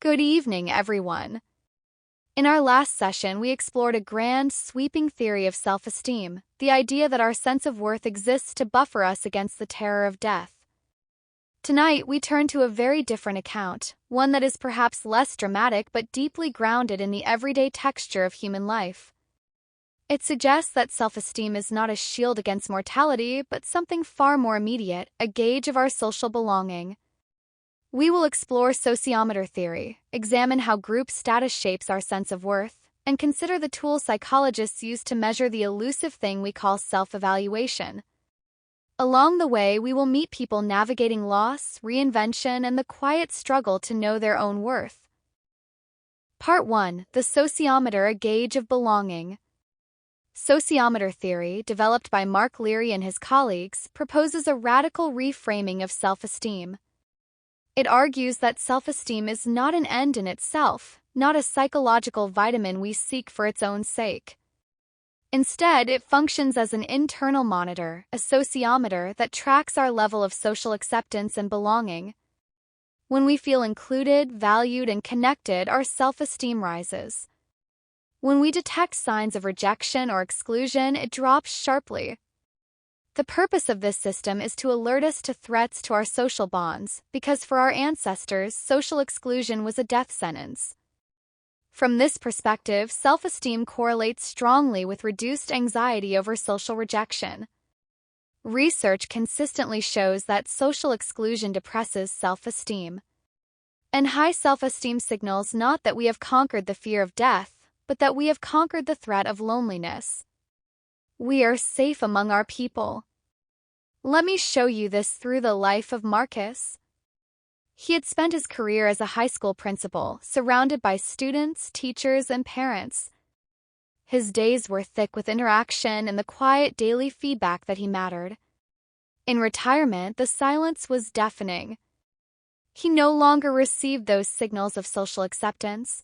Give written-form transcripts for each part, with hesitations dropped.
Good evening, everyone. In our last session, we explored a grand, sweeping theory of self-esteem, the idea that our sense of worth exists to buffer us against the terror of death. Tonight, we turn to a very different account, one that is perhaps less dramatic but deeply grounded in the everyday texture of human life. It suggests that self-esteem is not a shield against mortality, but something far more immediate, a gauge of our social belonging. We will explore sociometer theory, examine how group status shapes our sense of worth, and consider the tools psychologists use to measure the elusive thing we call self-evaluation. Along the way, we will meet people navigating loss, reinvention, and the quiet struggle to know their own worth. Part 1. The Sociometer, a Gauge of Belonging. Sociometer theory, developed by Mark Leary and his colleagues, proposes a radical reframing of self-esteem. It argues that self-esteem is not an end in itself, not a psychological vitamin we seek for its own sake. Instead, it functions as an internal monitor, a sociometer that tracks our level of social acceptance and belonging. When we feel included, valued, and connected, our self-esteem rises. When we detect signs of rejection or exclusion, it drops sharply. The purpose of this system is to alert us to threats to our social bonds, because for our ancestors, social exclusion was a death sentence. From this perspective, self-esteem correlates strongly with reduced anxiety over social rejection. Research consistently shows that social exclusion depresses self-esteem. And high self-esteem signals not that we have conquered the fear of death, but that we have conquered the threat of loneliness. We are safe among our people. Let me show you this through the life of Marcus. He had spent his career as a high school principal, surrounded by students, teachers, and parents. His days were thick with interaction and the quiet daily feedback that he mattered. In retirement, the silence was deafening. He no longer received those signals of social acceptance.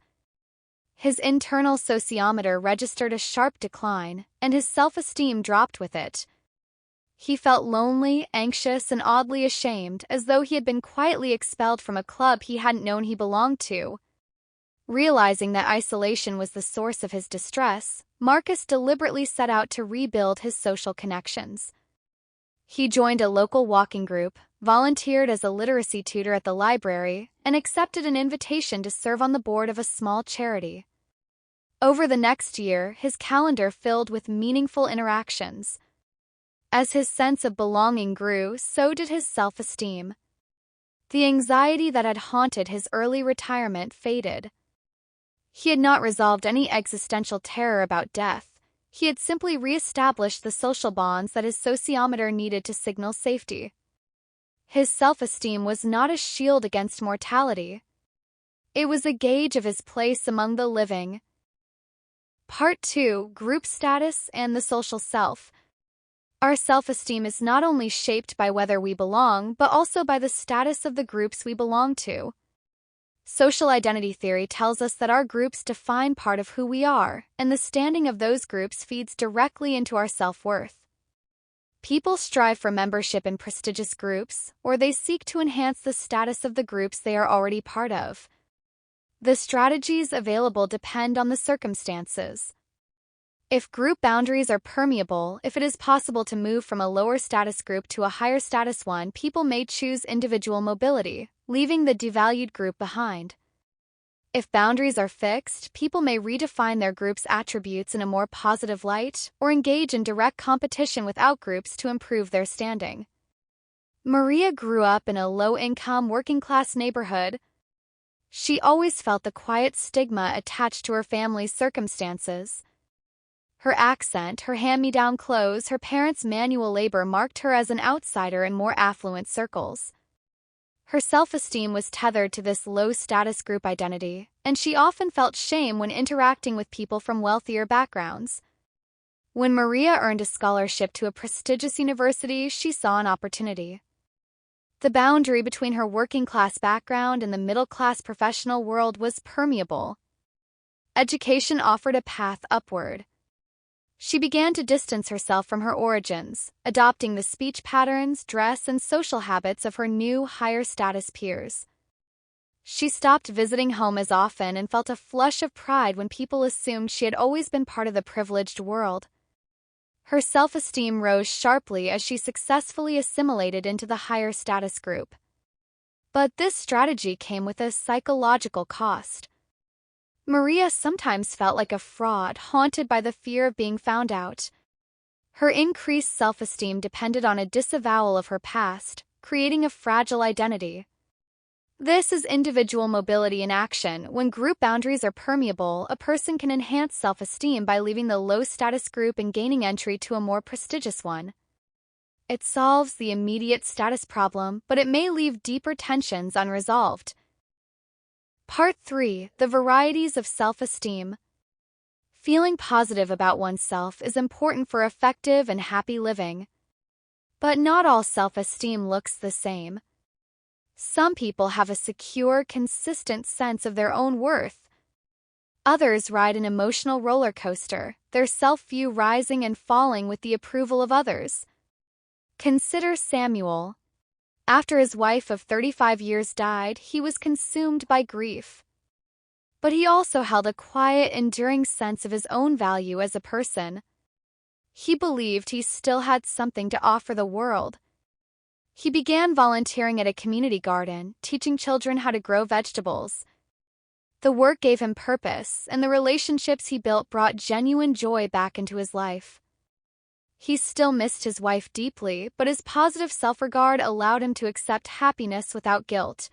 His internal sociometer registered a sharp decline, and his self-esteem dropped with it. He felt lonely, anxious, and oddly ashamed, as though he had been quietly expelled from a club he hadn't known he belonged to. Realizing that isolation was the source of his distress, Marcus deliberately set out to rebuild his social connections. He joined a local walking group, volunteered as a literacy tutor at the library, and accepted an invitation to serve on the board of a small charity. Over the next year, his calendar filled with meaningful interactions. As his sense of belonging grew, so did his self-esteem. The anxiety that had haunted his early retirement faded. He had not resolved any existential terror about death. He had simply re-established the social bonds that his sociometer needed to signal safety. His self-esteem was not a shield against mortality. It was a gauge of his place among the living. Part 2. Group Status and the Social Self. Our self-esteem is not only shaped by whether we belong, but also by the status of the groups we belong to. Social identity theory tells us that our groups define part of who we are, and the standing of those groups feeds directly into our self-worth. People strive for membership in prestigious groups, or they seek to enhance the status of the groups they are already part of. The strategies available depend on the circumstances. If group boundaries are permeable, if it is possible to move from a lower status group to a higher status one, people may choose individual mobility, leaving the devalued group behind. If boundaries are fixed, people may redefine their group's attributes in a more positive light, or engage in direct competition with outgroups to improve their standing. Maria grew up in a low-income, working-class neighborhood. She always felt the quiet stigma attached to her family's circumstances. Her accent, her hand-me-down clothes, her parents' manual labor marked her as an outsider in more affluent circles. Her self-esteem was tethered to this low-status group identity, and she often felt shame when interacting with people from wealthier backgrounds. When Maria earned a scholarship to a prestigious university, she saw an opportunity. The boundary between her working-class background and the middle-class professional world was permeable. Education offered a path upward. She began to distance herself from her origins, adopting the speech patterns, dress, and social habits of her new, higher-status peers. She stopped visiting home as often and felt a flush of pride when people assumed she had always been part of the privileged world. Her self-esteem rose sharply as she successfully assimilated into the higher status group. But this strategy came with a psychological cost. Maria sometimes felt like a fraud, haunted by the fear of being found out. Her increased self-esteem depended on a disavowal of her past, creating a fragile identity. This is individual mobility in action. When group boundaries are permeable, a person can enhance self-esteem by leaving the low-status group and gaining entry to a more prestigious one. It solves the immediate status problem, but it may leave deeper tensions unresolved. Part 3. The varieties of self-esteem. Feeling positive about oneself is important for effective and happy living. But not all self-esteem looks the same. Some people have a secure, consistent sense of their own worth. Others ride an emotional roller coaster, their self-view rising and falling with the approval of others. Consider Samuel. After his wife of 35 years died, he was consumed by grief. But he also held a quiet, enduring sense of his own value as a person. He believed he still had something to offer the world. He began volunteering at a community garden, teaching children how to grow vegetables. The work gave him purpose, and the relationships he built brought genuine joy back into his life. He still missed his wife deeply, but his positive self-regard allowed him to accept happiness without guilt.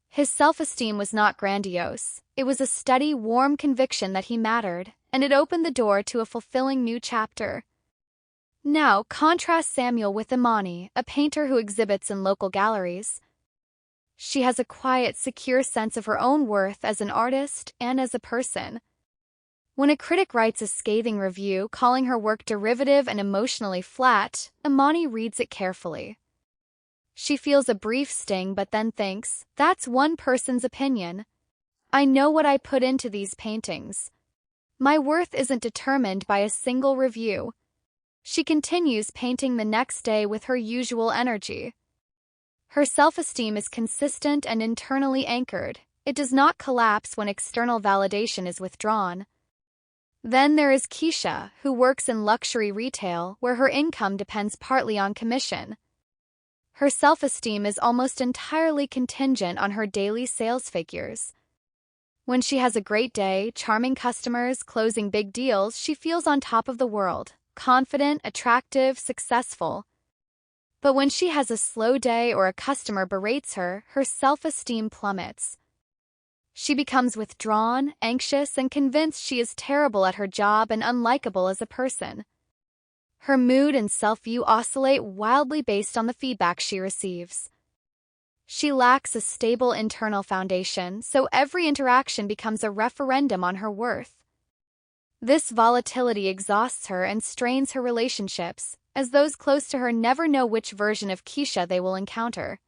His self-esteem was not grandiose. It was a steady, warm conviction that he mattered, and it opened the door to a fulfilling new chapter. Now, contrast Samuel with Imani, a painter who exhibits in local galleries. She has a quiet, secure sense of her own worth as an artist and as a person. When a critic writes a scathing review calling her work derivative and emotionally flat, Imani reads it carefully. She feels a brief sting but then thinks, "That's one person's opinion. I know what I put into these paintings. My worth isn't determined by a single review." She continues painting the next day with her usual energy. Her self-esteem is consistent and internally anchored. It does not collapse when external validation is withdrawn. Then there is Keisha, who works in luxury retail, where her income depends partly on commission. Her self-esteem is almost entirely contingent on her daily sales figures. When she has a great day, charming customers, closing big deals, she feels on top of the world, confident, attractive, successful. But when she has a slow day or a customer berates her, her self-esteem plummets. She becomes withdrawn, anxious, and convinced she is terrible at her job and unlikable as a person. Her mood and self-view oscillate wildly based on the feedback she receives. She lacks a stable internal foundation, so every interaction becomes a referendum on her worth. This volatility exhausts her and strains her relationships, as those close to her never know which version of Keisha they will encounter.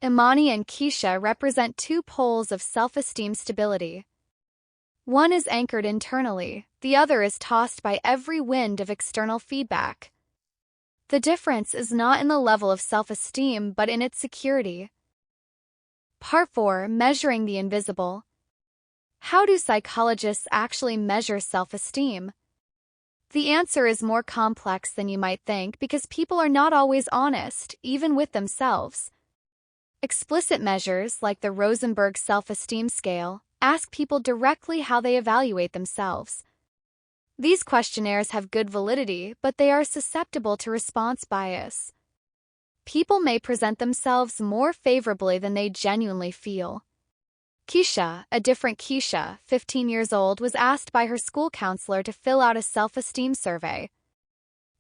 Imani and Keisha represent two poles of self-esteem stability. One is anchored internally, the other is tossed by every wind of external feedback. The difference is not in the level of self-esteem but in its security. Part 4. Measuring the invisible. How do psychologists actually measure self-esteem? The answer is more complex than you might think because people are not always honest, even with themselves. Explicit measures, like the Rosenberg self-esteem scale, ask people directly how they evaluate themselves. These questionnaires have good validity, but they are susceptible to response bias. People may present themselves more favorably than they genuinely feel. Keisha, a different Keisha, 15 years old, was asked by her school counselor to fill out a self-esteem survey.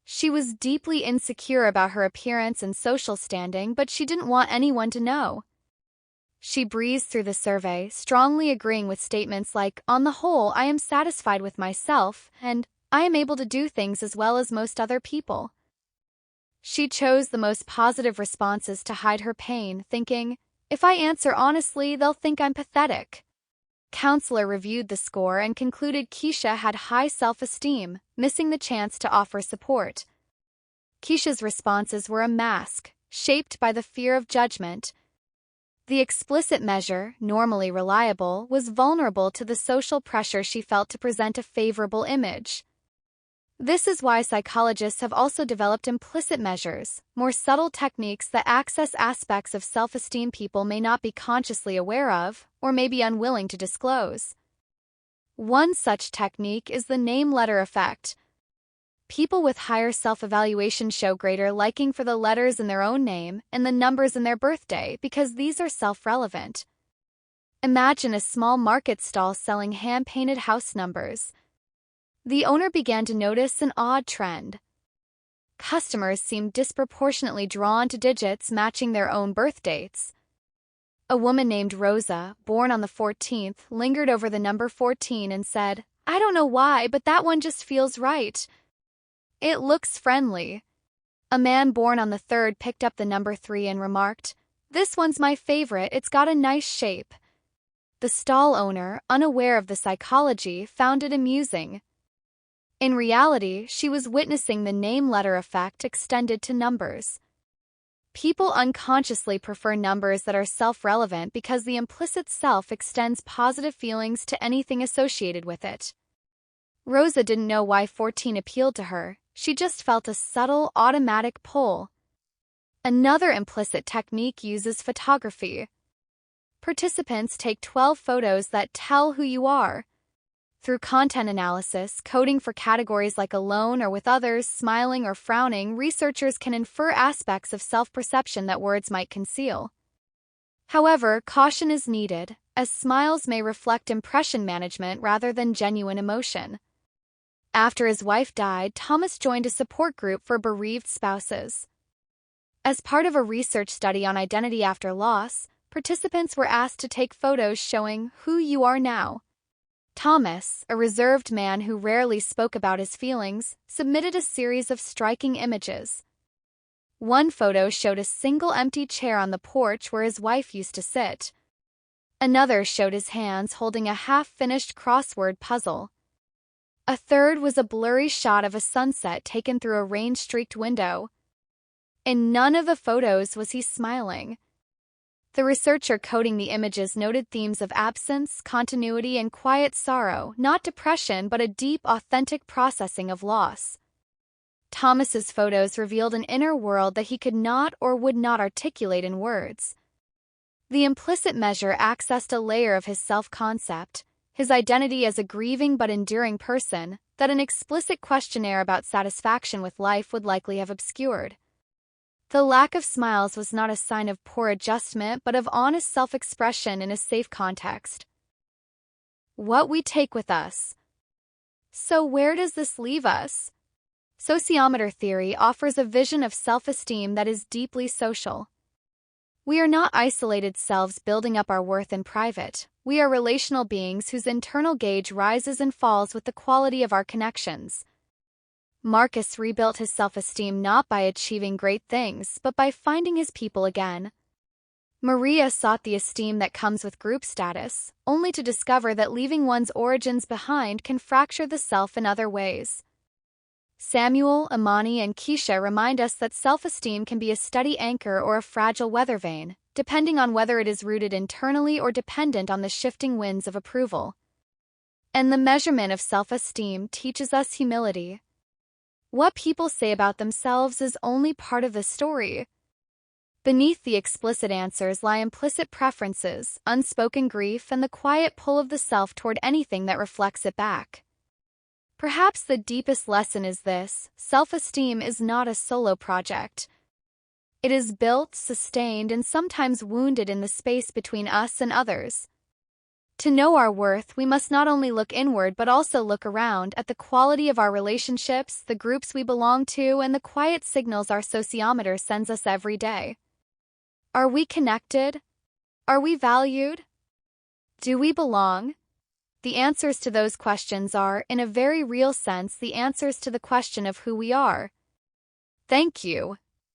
She was deeply insecure about her appearance and social standing, but she didn't want anyone to know. She breezed through the survey, strongly agreeing with statements like, "On the whole, I am satisfied with myself," and "I am able to do things as well as most other people." She chose the most positive responses to hide her pain, thinking, "If I answer honestly, they'll think I'm pathetic." Counselor reviewed the score and concluded Keisha had high self-esteem, missing the chance to offer support. Keisha's responses were a mask, shaped by the fear of judgment. The explicit measure, normally reliable, was vulnerable to the social pressure she felt to present a favorable image. This is why psychologists have also developed implicit measures, more subtle techniques that access aspects of self-esteem people may not be consciously aware of, or may be unwilling to disclose. One such technique is the name-letter effect. People with higher self-evaluation show greater liking for the letters in their own name and the numbers in their birthday because these are self-relevant. Imagine a small market stall selling hand-painted house numbers. The owner began to notice an odd trend. Customers seemed disproportionately drawn to digits matching their own birth dates. A woman named Rosa, born on the 14th, lingered over the number 14 and said, "I don't know why, but that one just feels right. It looks friendly." A man born on the 3rd picked up the number 3 and remarked, "This one's my favorite, it's got a nice shape." The stall owner, unaware of the psychology, found it amusing. In reality, she was witnessing the name-letter effect extended to numbers. People unconsciously prefer numbers that are self-relevant because the implicit self extends positive feelings to anything associated with it. Rosa didn't know why 14 appealed to her, she just felt a subtle, automatic pull. Another implicit technique uses photography. Participants take 12 photos that tell who you are. Through content analysis, coding for categories like alone or with others, smiling or frowning, researchers can infer aspects of self-perception that words might conceal. However, caution is needed, as smiles may reflect impression management rather than genuine emotion. After his wife died, Thomas joined a support group for bereaved spouses. As part of a research study on identity after loss, participants were asked to take photos showing who you are now. Thomas, a reserved man who rarely spoke about his feelings, submitted a series of striking images. One photo showed a single empty chair on the porch where his wife used to sit. Another showed his hands holding a half-finished crossword puzzle. A third was a blurry shot of a sunset taken through a rain-streaked window. In none of the photos was he smiling. The researcher coding the images noted themes of absence, continuity, and quiet sorrow, not depression but a deep, authentic processing of loss. Thomas's photos revealed an inner world that he could not or would not articulate in words. The implicit measure accessed a layer of his self-concept, his identity as a grieving but enduring person, that an explicit questionnaire about satisfaction with life would likely have obscured. The lack of smiles was not a sign of poor adjustment but of honest self-expression in a safe context. What we take with us. So where does this leave us? Sociometer theory offers a vision of self-esteem that is deeply social. We are not isolated selves building up our worth in private. We are relational beings whose internal gauge rises and falls with the quality of our connections. Marcus rebuilt his self-esteem not by achieving great things, but by finding his people again. Maria sought the esteem that comes with group status, only to discover that leaving one's origins behind can fracture the self in other ways. Samuel, Imani, and Keisha remind us that self-esteem can be a steady anchor or a fragile weather vane, depending on whether it is rooted internally or dependent on the shifting winds of approval. And the measurement of self-esteem teaches us humility. What people say about themselves is only part of the story. Beneath the explicit answers lie implicit preferences, unspoken grief, and the quiet pull of the self toward anything that reflects it back. Perhaps the deepest lesson is this: self-esteem is not a solo project. It is built, sustained, and sometimes wounded in the space between us and others. To know our worth, we must not only look inward but also look around at the quality of our relationships, the groups we belong to, and the quiet signals our sociometer sends us every day. Are we connected? Are we valued? Do we belong? The answers to those questions are, in a very real sense, the answers to the question of who we are. Thank you.